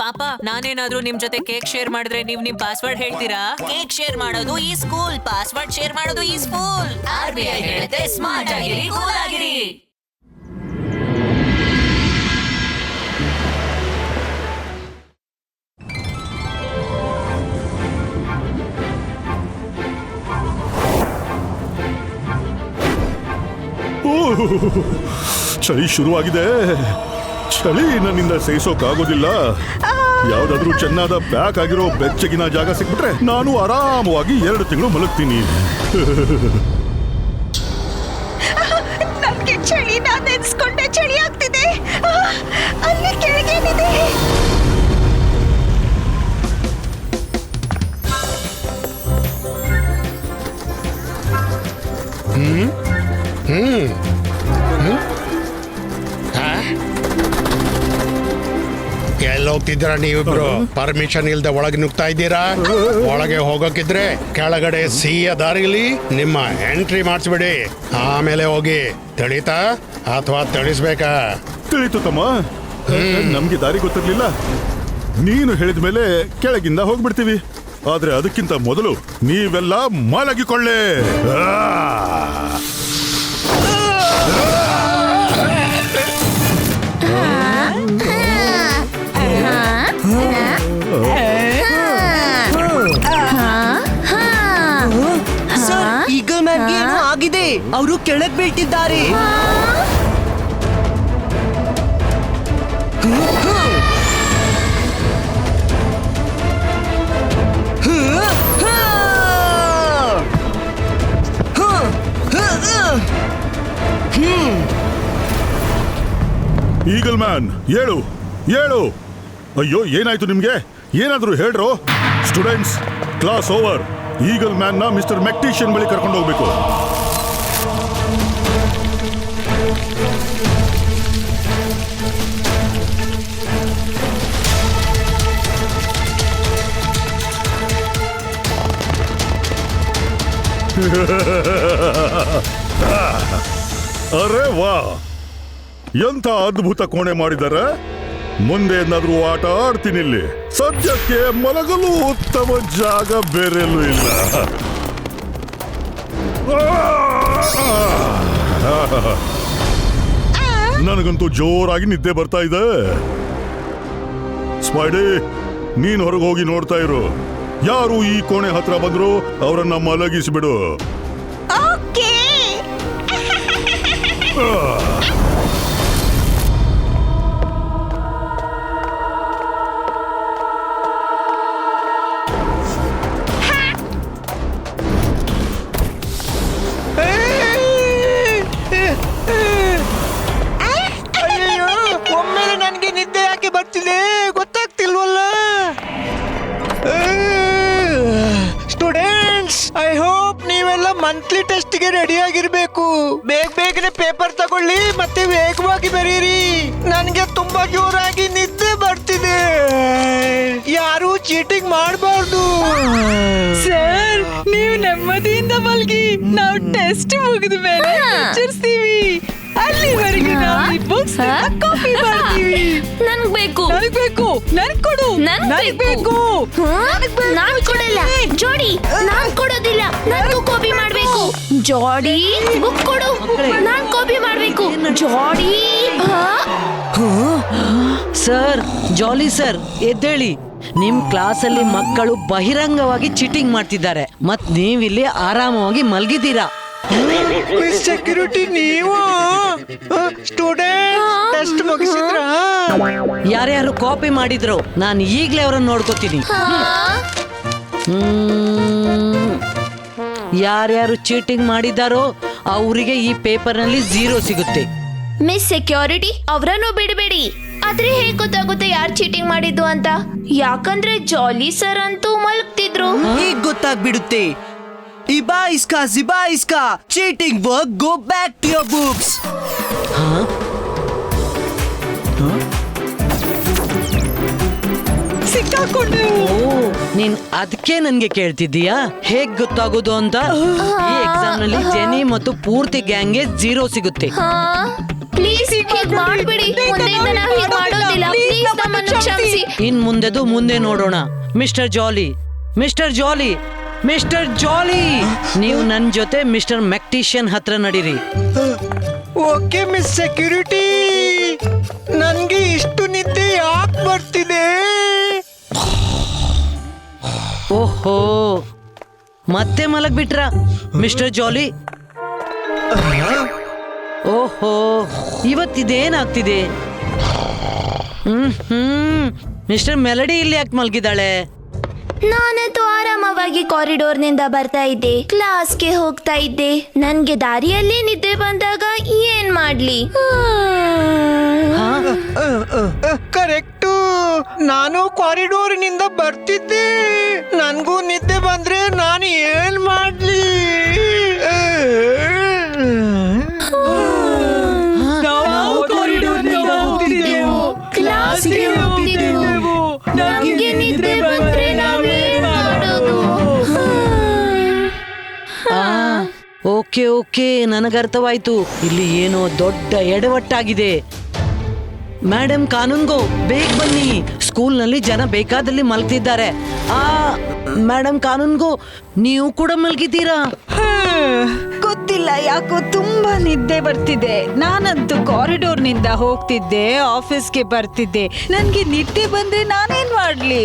ಪಾಪ ನಾನೇನಾದ್ರೂ ನಿಮ್ ಜೊತೆ ಕೇಕ್ ಶೇರ್ ಮಾಡಿದ್ರೆ ನೀವ್ ನಿಮ್ ಪಾಸ್ವರ್ಡ್ ಹೇಳ್ತೀರಾ? ಕೇಕ್ ಶೇರ್ ಮಾಡೋದು ಈ ಸ್ಕೂಲ್, ಪಾಸ್ವರ್ಡ್ ಶೇರ್ ಮಾಡೋದು ಈ ಸ್ಕೂಲ್. RBI ಹೇಳುತ್ತೆ ಸ್ಮಾರ್ಟ್ ಆಗಿರಿ, ಕೂಲ್ ಆಗಿರಿ. ಚಳಿ ಶುರುವಾಗಿದೆ. ಚಳಿ ನನ್ನಿಂದ ಸಹಿಸೋಕ್ಕಾಗೋದಿಲ್ಲ. ಯಾವ್ದಾದ್ರೂ ಚೆನ್ನಾದ ಪ್ಯಾಕ್ ಆಗಿರೋ ಬೆಚ್ಚಗಿನ ಜಾಗ ಸಿಕ್ಬಿಟ್ರೆ ನಾನು ಆರಾಮವಾಗಿ 2 ತಿಂಗಳು ಮಲಗ್ತೀನಿ. ನನ್ಗೆ ಚಳಿ ನೆನ್ಸ್ಕೊಂಡೆ ಚಳಿ ಆಗ್ತಿದೆ. ಅಲ್ಲಿ ಕೆಳಗೇನಿದೆ? ಎಲ್ಲೋಗ್ತಿದ್ದೀರಾ ನೀವಿಬ್ರು? ಪರ್ಮಿಷನ್ ಇಲ್ದೆ ಒಳಗೆ ನುಗ್ತಾ ಇದ್ದೀರಾ? ಒಳಗೆ ಹೋಗೋಕಿದ್ರೆ ಕೆಳಗಡೆ ಸಿಹಿಯ ದಾರಿಲಿ ನಿಮ್ಮ ಎಂಟ್ರಿ ಮಾಡಿಸ್ಬಿಡಿ, ಆಮೇಲೆ ಹೋಗಿ. ತಿಳಿತಾ ಅಥವಾ ತಿಳಿಸ್ಬೇಕಾ? ತಿಳಿತು ತಮ್ಮ, ನಮ್ಗೆ ದಾರಿ ಗೊತ್ತಿರ್ಲಿಲ್ಲ. ನೀನು ಹೇಳಿದ ಮೇಲೆ ಕೆಳಗಿಂದ ಹೋಗ್ಬಿಡ್ತೀವಿ. ಆದ್ರೆ ಅದಕ್ಕಿಂತ ಮೊದಲು ನೀವೆಲ್ಲ ಮಲಗಿಕೊಳ್ಳೆ. ಈಗಲ್ ಮ್ಯಾನ್ಗೆ ಏನೋ ಆಗಿದೆ, ಅವರು ಕೆಳಗ್ ಬೀಳ್ತಿದ್ದಾರೆ. ಈಗಲ್ ಮ್ಯಾನ್, ಹೇಳು ಹೇಳು. ಅಯ್ಯೋ, ಏನಾಯ್ತು ನಿಮ್ಗೆ? ಏನಾದ್ರೂ ಹೇಳ್ರೋ. Students, class over. Eagle man ನ ಮಿಸ್ಟರ್ ಮೆಕ್ಟಿಷಿಯನ್ ಬಳಿ ಕರ್ಕೊಂಡು ಹೋಗ್ಬೇಕು. ಅರೆ ವಾ, ಎಂಥ ಅದ್ಭುತ ಕೋಣೆ ಮಾಡಿದ್ದಾರೆ. ಮುಂದೆ ಏನಾದ್ರೂ ಆಟ ಆಡ್ತೀನಿ ಇಲ್ಲಿ. ಸದ್ಯಕ್ಕೆ ಮಲಗಲು ಉತ್ತಮ ಜಾಗ ಬೇರೆಲ್ಲೂ ಇಲ್ಲ. ನನಗಂತೂ ಜೋರಾಗಿ ನಿದ್ದೆ ಬರ್ತಾ ಇದೆ. ಸ್ಪೈಡಿ, ನೀನ್ ಹೊರಗೆ ಹೋಗಿ ನೋಡ್ತಾ ಇರು. ಯಾರು ಈ ಕೋಣೆ ಹತ್ರ ಬಂದ್ರು ಅವರನ್ನ ಮಲಗಿಸಿಬಿಡು. ಓಕೆ. ಒಮ್ಮೆಲೆ ನನ್ಗೆ ನಿದ್ದೆ ಯಾಕೆ ಬರ್ತಿದೆ ಗೊತ್ತಾಗ್ತಿಲ್ವಲ್ಲ. ಸ್ಟೂಡೆಂಟ್ಸ್, ಐ ಹೋಪ್ ನೀವೆಲ್ಲ ಮಂತ್ಲಿ ಟೆಸ್ಟ್ ಗೆ ರೆಡಿ ಆಗಿರ್ಬೇಕು. ಬೇಗನೆ ಪೇಪರ್ ತಗೊಳ್ಳಿ ಮತ್ತೆ ವೇಗವಾಗಿ ಬರೀರಿ. ನನ್ಗೆ ತುಂಬಾ ಜೋರಾಗಿ ನಿದ್ದೆ ಬರ್ತಿದೆ. ಯಾರು ಚೀಟಿಂಗ್ ಮಾಡಬಾರ್ದು. ಸರ್, ನೀವು ನೆಮ್ಮದಿಯಿಂದ ಮಲ್ಗಿ. ನಾವು ಟೆಸ್ಟ್ ಮುಗಿದ ಮೇಲೆ ಎಚ್ಚರಿಸ್ತೀವಿ. ಅಲ್ಲಿವರೆಗೆ ನಾವು ಈ ಬುಕ್ಸ್ ಕಾಪಿ ಮಾಡ್ತೀವಿ. ನನ್ಗ್ ಬೇಕು. ನನಗ್ ಬೇಕು. ನನಗ್ ಕೊಡು. ನನಗ್ ಬೇಕು. ನಾನ್ ಕೊಡಲ್ಲ. ಜೋಡಿ, ನಾನ್ ಕೊಡೋದಿಲ್ಲ. ನನ್ಗೂ ಕಾಪಿ ಮಾಡ್ಬೇಕು. ಜೋಡಿ, ಬುಕ್ ಕೊಡು. ನಾನ್ ಕಾಪಿ ಮಾಡ್ಬೇಕು. ಜೋಡಿ. ಸರ್, ಜಾಲಿ ಸರ್, ಎದ್ದೇಳಿ. ನಿಮ್ ಕ್ಲಾಸಲ್ಲಿ ಮಕ್ಕಳು ಬಹಿರಂಗವಾಗಿ ಚೀಟಿಂಗ್ ಮಾಡ್ತಿದ್ದಾರೆ, ಮತ್ ನೀವಿಲ್ಲಿ ಆರಾಮವಾಗಿ ಮಲ್ಗಿದ್ದೀರಾ. ಸೆಕ್ಯೂರಿಟಿ ನೀವು? ಸ್ಟೂಡೆಂಟ್ ಟೆಸ್ಟ್ ಮುಗಿಸಿದ್ರ? ಯಾರ್ಯಾರು ಕಾಪಿ ಮಾಡಿದ್ರು ನಾನು ಈಗ್ಲೇ ಅವ್ರನ್ನ ನೋಡ್ಕೋತೀನಿ. ಯಾರ್ಯಾರು ಚೀಟಿಂಗ್ ಮಾಡಿದಾರೋ ಅವರಿಗೆ ಈ ಪೇಪರ್ ನಲ್ಲಿ 0 ಸಿಗುತ್ತೆ. ಮಿಸ್ ಸೆಕ್ಯೂರಿಟಿ, ಅವರನ್ನು ಬಿಡಬೇಡಿ. ಆದ್ರೆ ಹೇಗ್ ಗೊತ್ತಾಗುತ್ತೆ ಯಾರು ಚೀಟಿಂಗ್ ಮಾಡಿದ್ದು ಅಂತ? ಯಾಕಂದ್ರೆ ಜಾಲಿ ಸರ್ ಅಂತೂ ಮಲಗ್ತಿದ್ರು. ಈಗ ಗೊತ್ತಾಗ್ಬಿಡುತ್ತೆ. ಇಬಾ ಇಸ್ಕಾ cheating work, go back to your books. ಸಿಕ್ಕಾಕೊಂಡೆ. ನೀನ್ ಅದಕ್ಕೆ ನನ್ಗೆ ಕೇಳ್ತಿದ್ದೀಯಾ ಹೇಗ್ ಗೊತ್ತಾಗೋದು ಅಂತ? ಈ ಎಕ್ಸಾಮ್ ನಲ್ಲಿ ಜೆನಿ ಮತ್ತು ಪೂರ್ತಿ ಗ್ಯಾಂಗ್ಗೆ 0 ಸಿಗುತ್ತೆ. ಪ್ಲೀಸ್ ಹೀಗ್ ಮಾಡ್ಬೇಡಿ. ಮುಂದೆಯಿಂದ ನಾವು ಹೀಗ್ ಮಾಡೋದಿಲ್ಲ. ಇಲ್ಲ ಪ್ಲೀಸ್ ನಮ್ಮನ್ನು ಕ್ಷಮಿಸಿ. ಇನ್ ಮುಂದೆದು ಮುಂದೆ ನೋಡೋಣ. ಮಿಸ್ಟರ್ ಜಾಲಿ, ಮಿಸ್ಟರ್ ಜಾಲಿ, ಮಿಸ್ಟರ್ ಜಾಲಿ, ನೀವು ನನ್ನ ಜೊತೆ ಮಿಸ್ಟರ್ ಮ್ಯಾಕ್ಟಿಷಿಯನ್ ಹತ್ರ ನಡೀರಿ. Okay miss security. ನನ್ಗೆ ಇಷ್ಟು ನಿದ್ದೆ ಯಾಕೆ ಬರ್ತಿದೆ? ಓಹೋ, ಮತ್ತೆ ಮಲಗ್ಬಿಟ್ರ ಮಿಸ್ಟರ್ ಜಾಲಿ? ಓಹೋ, ಇವತ್ತಿದೇನಾಗ್ತಿದೆ? ಮಿಸ್ಟರ್ ಮೆಲಡಿ ಇಲ್ಲಿ ಯಾಕೆ ಮಲಗಿದಾಳೆ? ನಾನಂತೂ ಆರಾಮವಾಗಿ ಕಾರಿಡೋರ್ನಿಂದ ಬರ್ತಾ ಇದ್ದೆ, ಕ್ಲಾಸ್ಗೆ ಹೋಗ್ತಾ ಇದ್ದೆ. ನನ್ಗೆ ದಾರಿಯಲ್ಲಿ ನಿದ್ದೆ ಬಂದಾಗ ಏನ್ ಮಾಡ್ಲಿ? ಕರೆಕ್ಟು. ನಾನು ಕಾರಿಡೋರ್ನಿಂದ ಬರ್ತಿದ್ದೆ. ನನ್ಗೂ ನಿದ್ದೆ ಬಂದ್ರೆ ನಾನು ಏನ್ ಮಾಡ್ಲಿ? ಕ್ಲಾಸ್ಗೆ ಹೋಗ್ತಿದ್ದೆವು. ನಮ್ಗೆ ನಿದ್ದೆ ಬಂದ್ರೆ ನಾವೇನ್ ಮಾಡೋದು? ಓಕೆ ಓಕೆ, ನನಗರ್ಥವಾಯ್ತು. ಇಲ್ಲಿ ಏನೋ ದೊಡ್ಡ ಎಡವಟ್ಟಾಗಿದೆ. ಮೇಡಮ್ ಕಾನೂನ್ಗೋ, ಬೇಗ ಬನ್ನಿ. ಸ್ಕೂಲ್ನಲ್ಲಿ ಜನ ಬೇಕಾದಲ್ಲಿ ಮಲಗ್ತಿದ್ದಾರೆ. ಮೇಡಮ್ ಕಾನೂನ್ಗೋ, ನೀವು ಕೂಡ ಮಲಗಿದ್ದೀರಾ? ಗೊತ್ತಿಲ್ಲ, ಯಾಕೋ ತುಂಬಾ ನಿದ್ದೆ ಬರ್ತಿದೆ. ನಾನಂತೂ ಕಾರಿಡೋರ್ನಿಂದ ಹೋಗ್ತಿದ್ದೆ, ಆಫೀಸ್ಗೆ ಬರ್ತಿದ್ದೆ. ನನ್ಗೆ ನಿದ್ದೆ ಬಂದ್ರೆ ನಾನೇನ್ ಮಾಡ್ಲಿ?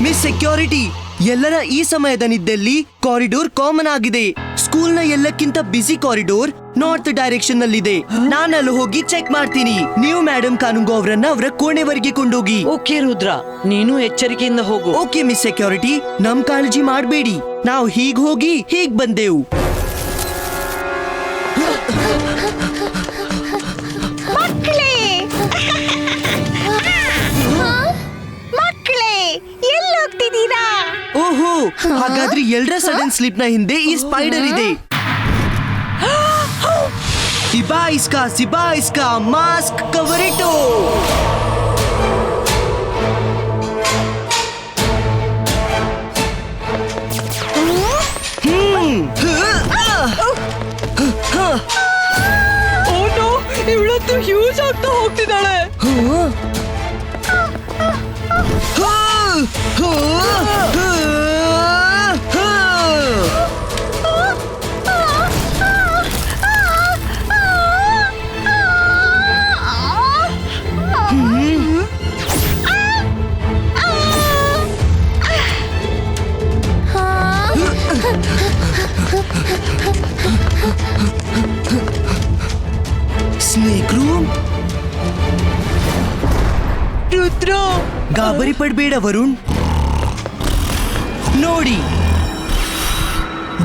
ಮಿಸ್ ಸೆಕ್ಯೂರಿಟಿ, ಎಲ್ಲರ ಈ ಸಮಯದ ನಿದ್ದೆಯಲ್ಲಿ ಕಾರಿಡೋರ್ ಕಾಮನ್ ಆಗಿದೆ. ಸ್ಕೂಲ್ನ ಎಲ್ಲಕ್ಕಿಂತ ಬಿಸಿ ಕಾರಿಡೋರ್ ನಾರ್ತ್ ಡೈರೆಕ್ಷನ್ ನಲ್ಲಿದೆ. ನಾನಲ್ಲಿ ಹೋಗಿ ಚೆಕ್ ಮಾಡ್ತೀನಿ. ನೀವು ಮೇಡಮ್ ಕಾನುಂಗೋ ಅವರನ್ನ ಅವರ ಕೋಣೆವರೆಗೆ ಕೊಂಡೋಗಿ. ಓಕೆ ರುದ್ರ, ನೀನು ಎಚ್ಚರಿಕೆಯಿಂದ ಹೋಗು. ಓಕೆ ಮಿಸ್ ಸೆಕ್ಯೂರಿಟಿ, ನಮ್ ಕಾಳಜಿ ಮಾಡಬೇಡಿ. ನಾವು ಹೀಗ್ ಹೋಗಿ ಹೀಗ್ ಬಂದೆವು. ಮಕ್ಕಳೇ, ಎಲ್ಲೋಗ್ತಿದ್ದೀರಾ? ಓಹೋ, ಹಾಗಾದ್ರೆ ಎಲ್ಲರ ಸಡನ್ ಸ್ಲಿಪ್ ನ ಹಿಂದೆ ಈ ಸ್ಪೈಡರ್ ಇದೆ. ಸಿಬಾ ಮಾಸ್ಕ್ ಕವರಿಟೋ. ಇವಳಂತೂ ಹ್ಯೂಜ್ ಆಗ್ತಾ ಹೋಗ್ತಿದ್ದಾಳೆ. Snake room. ರುದ್ರ, ಗಾಬರಿ ಪಡ್ಬೇಡ ವರುಣ್. ನೋಡಿ,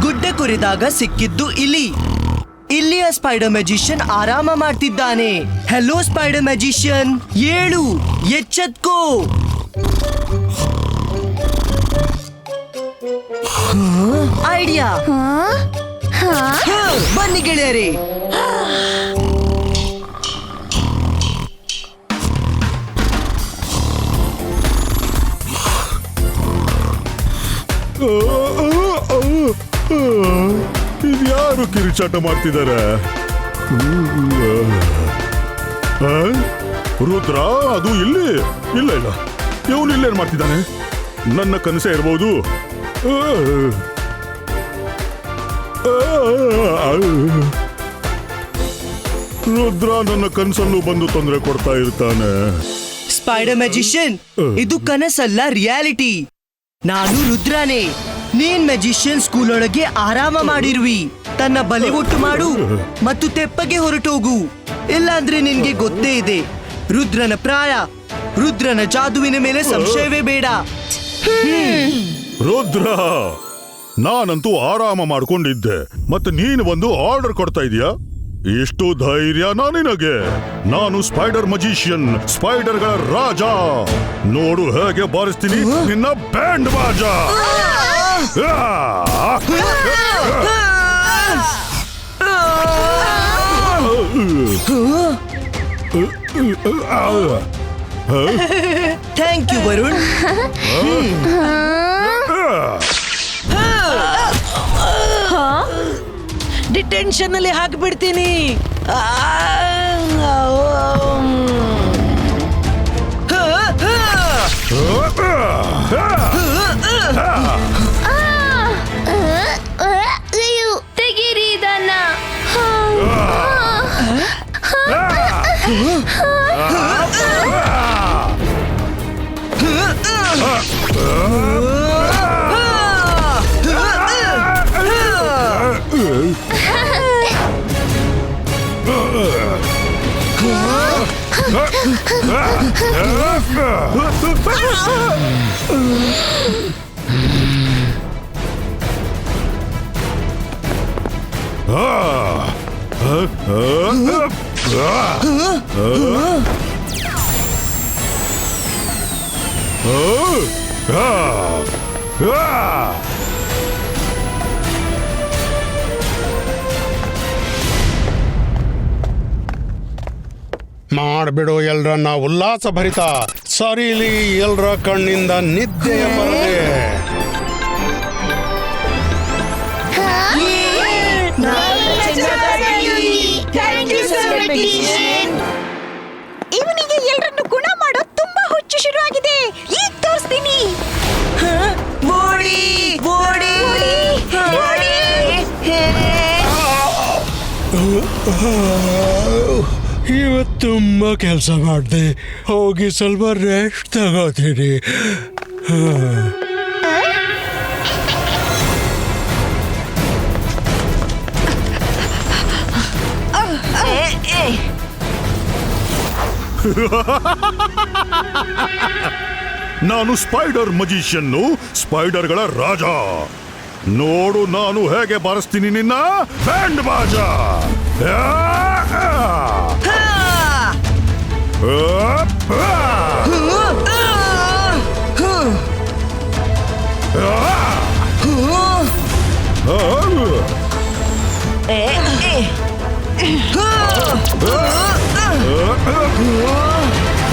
ಗುಡ್ಡ ಕೊರೆದಾಗ ಸಿಕ್ಕಿದ್ದು ಇಲಿ. ಇಲ್ಲಿಯ ಸ್ಪೈಡರ್ ಮ್ಯಾಜಿಷಿಯನ್ ಆರಾಮ ಮಾಡ್ತಿದ್ದಾನೆ. ಹೆಲೋ ಸ್ಪೈಡರ್ ಮ್ಯಾಜಿಷಿಯನ್, ಏಳು, ಎಚ್ಚೆತ್ಕೋ. ಐಡಿಯಾ. ಬನ್ನಿ ಗೆಳೆಯರೇ. ಇದ್ಯಾರು ಕಿರುಚಾಟ ಮಾಡ್ತಿದ್ದಾರೆ? ರುದ್ರ, ಅದು ಇಲ್ಲಿ ಇಲ್ಲ ಇಲ್ಲ. ಇವನು ಇಲ್ಲೇನ್ ಮಾಡ್ತಿದ್ದಾನೆ? ನನ್ನ ಕನಸೇ ಇರ್ಬೋದು. ರುದ್ರ ನನ್ನ ಕನಸಲ್ಲೂ ಬಂದು ತೊಂದರೆ ಕೊಡ್ತಾ ಇರ್ತಾನೆ. ಸ್ಪೈಡರ್ ಮ್ಯಾಜಿಷಿಯನ್, ಇದು ಕನಸಲ್ಲ, ರಿಯಾಲಿಟಿ. ನಾನು ರುದ್ರನೇ. ನೀನ್ ಮ್ಯಾಜಿಷಿಯನ್ ಸ್ಕೂಲ್ ಒಳಗೆ ಆರಾಮ ಮಾಡಿರುವಿ. ತನ್ನ ಬಲೆ ಒಟ್ಟು ಮಾಡು ಮತ್ತು ತೆಪ್ಪಗೆ ಹೊರಟೋಗು. ಇಲ್ಲಾಂದ್ರೆ ನಿನ್ಗೆ ಗೊತ್ತೇ ಇದೆ ರುದ್ರನ ಪ್ರಾಯ. ರುದ್ರನ ಜಾದುವಿನ ಮೇಲೆ ಸಂಶಯವೇ ಬೇಡ. ರುದ್ರ, ನಾನಂತೂ ಆರಾಮ ಮಾಡ್ಕೊಂಡಿದ್ದೆ, ಮತ್ತೆ ನೀನು ಬಂದು ಆರ್ಡರ್ ಕೊಡ್ತಾ ಇದೀಯಾ? ಇಷ್ಟು ಧೈರ್ಯ ನಿನಗೆ? ನಾನು ಸ್ಪೈಡರ್ ಮಜಿಷಿಯನ್, ಸ್ಪೈಡರ್ಗಳ ರಾಜ. ನೋಡು ಹೇಗೆ ಬಾರಿಸ್ತೀನಿ ನಿನ್ನ ಬ್ಯಾಂಡ್ ಬಾಜಾ. Thank you Varun. ಡಿಟೆನ್ಷನ್ ಅಲ್ಲಿ ಹಾಕ್ಬಿಡ್ತೀನಿ. ಅಯ್ಯೋ, ತೆಗೀರಿ ಇದನ್ನ. ಮಾಡ್ಬಿಡು ಎಲ್ರನ್ನ ಉಲ್ಲಾಸ ಭರಿತ, ಸರಿಲಿ ಎಲ್ರ ಕಣ್ಣಿಂದ ನಿದ್ದೆಯ ಬರದೆ. ಇವನಿಗೆ ಎಲ್ಲರನ್ನು ಗುಣ ಮಾಡೋದು ತುಂಬಾ ಹುಚ್ಚು ಶುರುವಾಗಿದೆ. ಈಗ ತೋರಿಸ್ತೀನಿ. ಇವತ್ತು ತುಂಬಾ ಕೆಲಸ ಮಾಡಿದೆ, ಹೋಗಿ ಸ್ವಲ್ಪ ರೆಸ್ಟ್ ತಗೋತೀನಿ. ನಾನು ಸ್ಪೈಡರ್ ಮಜಿಷಿಯನ್ನು, ಸ್ಪೈಡರ್ಗಳ ರಾಜ. ನೋಡು ನಾನು ಹೇಗೆ ಬಾರಿಸ್ತೀನಿ ನಿನ್ನ ಬ್ಯಾಂಡ್ ಬಾಜಾ.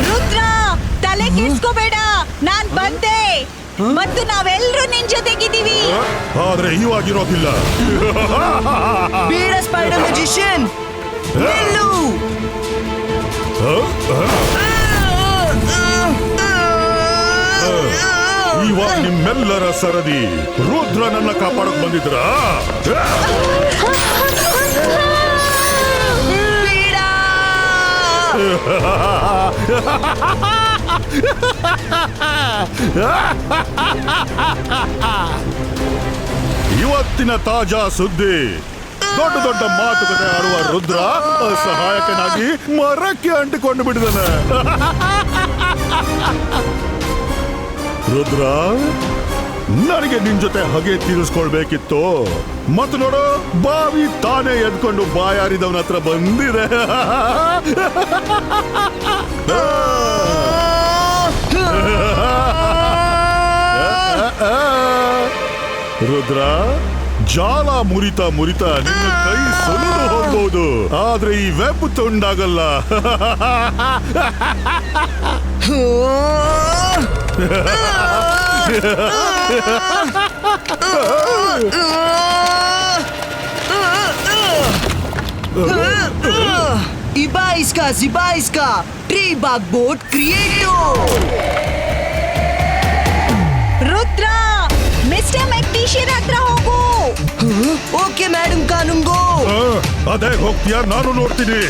ರುದ್ರ, ತಲೆ ಕೆಡ್ಸ್ಕೋಬೇಡ, ನಾನ್ ಬಂದೆ ಮತ್ತು ನಾವೆಲ್ಲರೂ ನಿನ್ ಜೊತೆಗಿದ್ದೀವಿ. ಆದ್ರೆ ಇವಾಗಿರೋದಿಲ್ಲ. ಬೇಡ ಸ್ಪೈಡರ್ ಮ್ಯಾಜಿಷಿಯನ್, ನಿಲ್ಲು. ಇವಾಗ ನಿಮ್ಮೆಲ್ಲರ ಸರದಿ. ರುದ್ರನನ್ನ ಕಾಪಾಡಕ್ ಬಂದಿದ್ರ? ಇವತ್ತಿನ ತಾಜಾ ಸುದ್ದಿ, ದೊಡ್ಡ ದೊಡ್ಡ ಮಾತುಕತೆ ಆಡುವ ರುದ್ರ ಸಹಾಯಕನಾಗಿ ಮರಕ್ಕೆ ಅಂಟಿಕೊಂಡು ಬಿಟ್ಟಿದ್ದಾನೆ. ರುದ್ರ, ನನಗೆ ನಿನ್ ಜೊತೆ ಹಾಗೆ ತೀರಿಸ್ಕೊಳ್ಬೇಕಿತ್ತು. ಮತ್ತು ನೋಡು, ಬಾವಿ ತಾನೇ ಎದ್ಕೊಂಡು ಬಾಯಾರಿದವನ ಹತ್ರ ಬಂದಿದೆ. ರುದ್ರ, ಜಾಲ ಮುರಿತ ನಿನ್ನ ಕೈ ಸುಲಿದು ಹೋಗ್ಬೋದು, ಆದ್ರೆ ಈ ವೆಬ್ ತುಂಡಾಗಲ್ಲ. Ibaiska, tree bug boat creator. Rudra, mister ಮೆಕ್ಟಿಷಿಯನ್ ಹತ್ರ ಹೋಗು. ಓಕೆ ಮೇಡಮ್ ಕಾನುಂಗೋ. ಅದೇ ಹೋಗ್ತೀಯ, ನಾನು ನೋಡ್ತೀನಿ.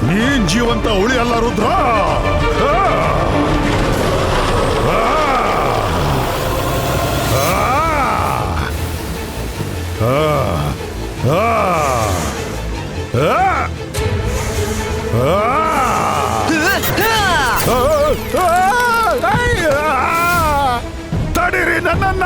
ನೀನ್ ಜೀವಂತ ಉಳಿಯಲ್ಲ ರುದ್ರ. ತಡೀರಿ ನನ್ನನ್ನ.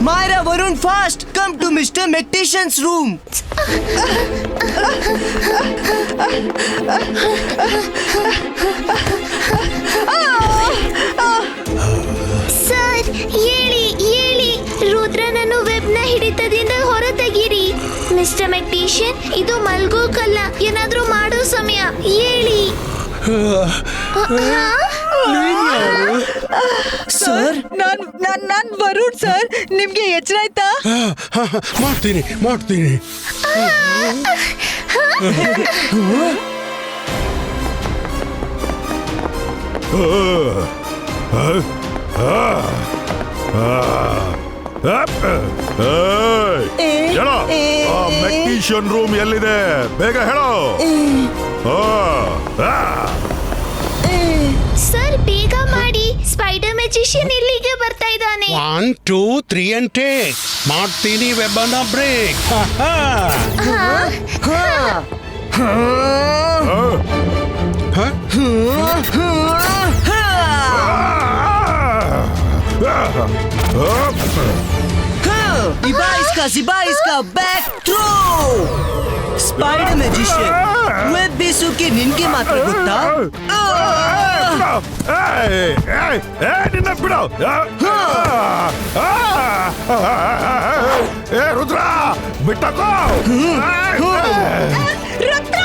Myra, Varun, fast! Come to Mr. Mectician's room. Sir, ಹೇಳಿ ರುದ್ರನನ್ನು ಹಿಡಿತದಿಂದ ಹೊರ ತೆಗೀರಿ. ಮಿಸ್ಟರ್ ಮೆಗ್ನೀಷಿಯನ್, ಇದು ಮಲ್ಗೋಕಲ್ಲ, ಏನಾದ್ರೂ ಮಾಡೋ ಸಮಯ. ಹೇಳಿ. ಸರ್ ನಾನ್ ವರುಣ್ ಸರ್. ನಿಮ್ಗೆ ಎಚ್ಚರ ಆಯ್ತಾ? ಮಾಡ್ತೀನಿ ಮೆಗ್ನೀಷಿಯನ್ ರೂಮ್ ಎಲ್ಲಿದೆ ಬೇಗ ಹೇಳೋ. ಸರ್ ಬೇಗ ಮಾಡಿ, ಸ್ಪೈಡರ್ ಮ್ಯಾಜಿಷಿಯನ್ ಇಲ್ಲಿಗೆ ಬರ್ತಾ ಇದ್ದಾನೆ. 1 2 3 and take. ಮಾಡ್ತೀನಿ ವೆಬ್ಬನ ಬ್ರೇಕ್. ಇಬಾ back through. Spider magician web ಬೀಸುಕ್ಕೆ ನಿನ್ಗೆ ಮಾತ್ರ ಗೊತ್ತಾ? ನಿನ್ನ ಬಿಡು. ರುದ್ರ ಬಿಟ್ಟಕೋ. ರುದ್ರ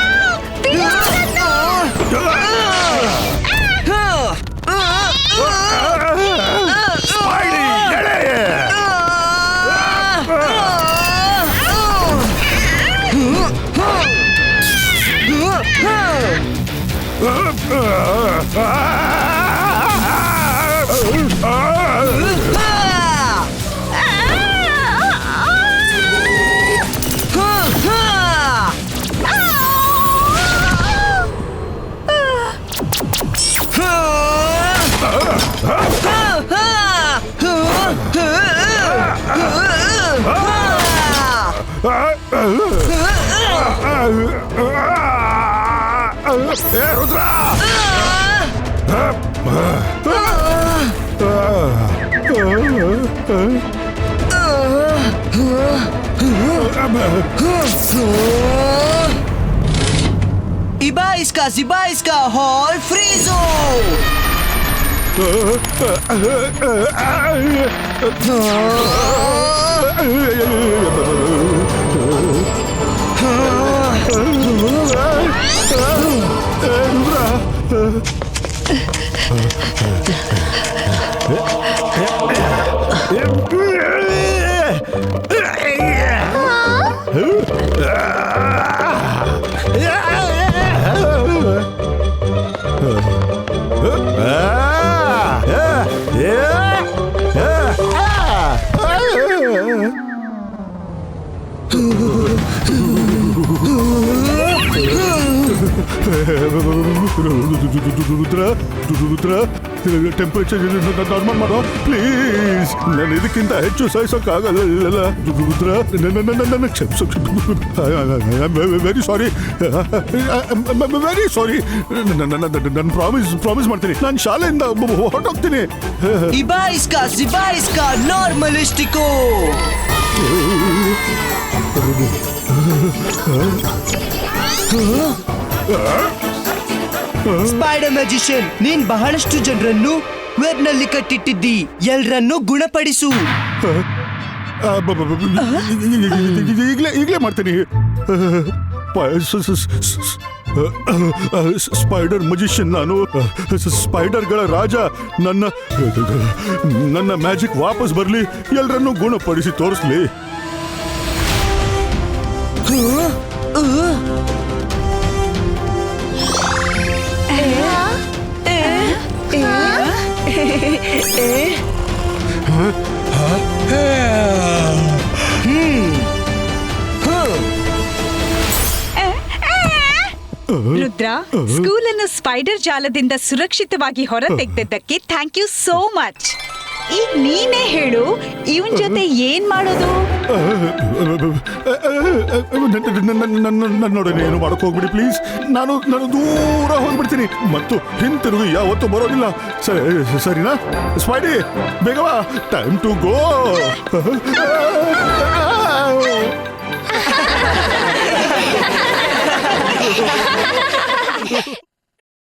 ಇಬಾ ಇಸ್ಕಾ ಹಾಲ್ ಫ್ರೀಜೋ. ಟೆಂಪರೇಚರ್ ನಾರ್ಮಲ್ ಮಾಡೋ ಪ್ಲೀಸ್. ನಾನು ಇದಕ್ಕಿಂತ ಹೆಚ್ಚು ಸಹಿಸೋಕ್ಕಾಗಲ್ಲ. ರುದ್ರ ನನ್ನ ಕ್ಷಮಿಸು. Very sorry. ನಾನು ಪ್ರಾಮಿಸ್ ಮಾಡ್ತೀನಿ. ನಾನು ಶಾಲೆಯಿಂದ ಹೊರಟೋಗ್ತೀನಿ. ಇಬಾ ಇಸ್ಕಾ ನಾರ್ಮಲಿಸ್ಟಿಕೋ. ಸ್ಪೈಡರ್ ಮ್ಯಾಜಿಷಿಯನ್, ನೀನ್ ಬಹಳಷ್ಟು ಜನರನ್ನು ವೆಬ್ ನಲ್ಲಿ ಕಟ್ಟಿಟ್ಟಿದ್ದಿ. ಎಲ್ರನ್ನೂ ಗುಣಪಡಿಸು. ಈಗಲೇ ಮಾಡ್ತೀನಿ. ಸ್ಪೈಡರ್ ಮಜಿಷಿಯನ್ ನಾನು. ಸ್ಪೈಡರ್ಗಳ ರಾಜ. ನನ್ನ ಮ್ಯಾಜಿಕ್ ವಾಪಸ್ ಬರ್ಲಿ, ಎಲ್ರನ್ನೂ ಗುಣಪಡಿಸಿ ತೋರಿಸ್ಲಿ. ರುದ್ರ, ಸ್ಕೂಲನ್ನು ಸ್ಪೈಡರ್ ಜಾಲದಿಂದ ಸುರಕ್ಷಿತವಾಗಿ ಹೊರ ತೆಗೆದದ್ದಕ್ಕೆ ಥ್ಯಾಂಕ್ ಯು ಸೋ ಮಚ್. ಈಗ ನೀನೇ ಹೇಳು, ಇವನ್ ಜೊತೆ ಏನ್ ಮಾಡೋದು? ನನ್ನೊಡನೆ ಏನು ಮಾಡಕ್ ಹೋಗ್ಬಿಡಿ ಪ್ಲೀಸ್. ನಾನು ದೂರ ಹೋಗ್ಬಿಡ್ತೀನಿ ಮತ್ತು ಹಿಂತಿರುಗಿ ಯಾವತ್ತೂ ಬರೋದಿಲ್ಲ. ಸರಿನಾ ಸ್ಪೈಡಿ? ಬೇಗವಾ, ಟೈಮ್ ಟು ಗೋ.